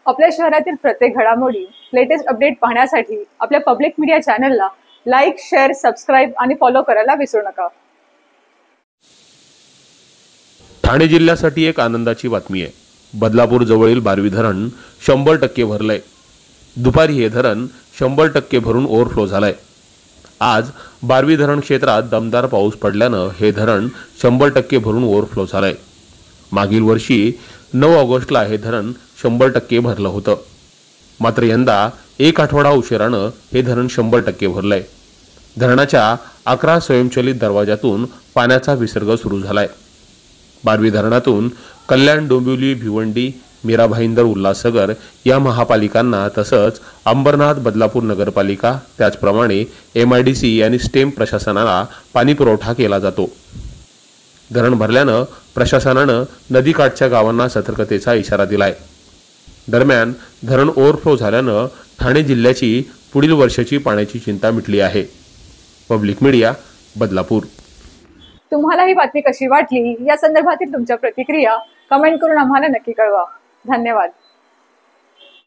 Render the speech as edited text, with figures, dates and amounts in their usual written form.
आपल्या शहरातील प्रत्येक घडामोडी, लेटेस्ट अपडेट पाहण्यासाठी आपल्या पब्लिक मीडिया चॅनलला लाईक, शेअर, सबस्क्राईब आणि फॉलो करायला विसरू नका। ठाणे जिल्ह्यासाठी एक आनंदाची बातमी आहे। बदलापूर जवळील बारवी धरण 100% भरलंय। दुपारी हे धरण 100% भरून ओव्हरफ्लो झालंय। आज बारवी धरण क्षेत्रात दमदार पाऊस पडल्यानं हे धरण 100% भरून ओव्हरफ्लो झालंय। मागील वर्षी 9 ऑगस्टला हे धरण 100% भरलं होतं। मात्र यंदा एक आठवडा उशिरानं हे धरण 100% भरलंय। धरणाच्या 11 स्वयंचलित दरवाजातून पाण्याचा विसर्ग सुरू झालाय। बारवी धरणातून कल्याण, डोंबिवली, भिवंडी, मीरा भाईंदर, उल्हासनगर या महापालिकांना तसंच अंबरनाथ, बदलापूर नगरपालिका, त्याचप्रमाणे MIDC आणि स्टेम प्रशासनाला पाणी पुरवठा केला जातो। धरण भरल्यानं प्रशासनानं नदीकाठच्या गावांना सतर्कतेचा इशारा दिलाय। दरम्यान धरण ओव्हरफ्लो झाल्यानं ठाणे जिल्ह्याची पुढील वर्षाची पाण्याची चिंता मिटली आहे। Public media, Badlapur. तुम्हाला ही बातमी कशी वाटली या संदर्भातील तुमच्या प्रतिक्रिया कमेंट करून आम्हाला नक्की कळवा। धन्यवाद।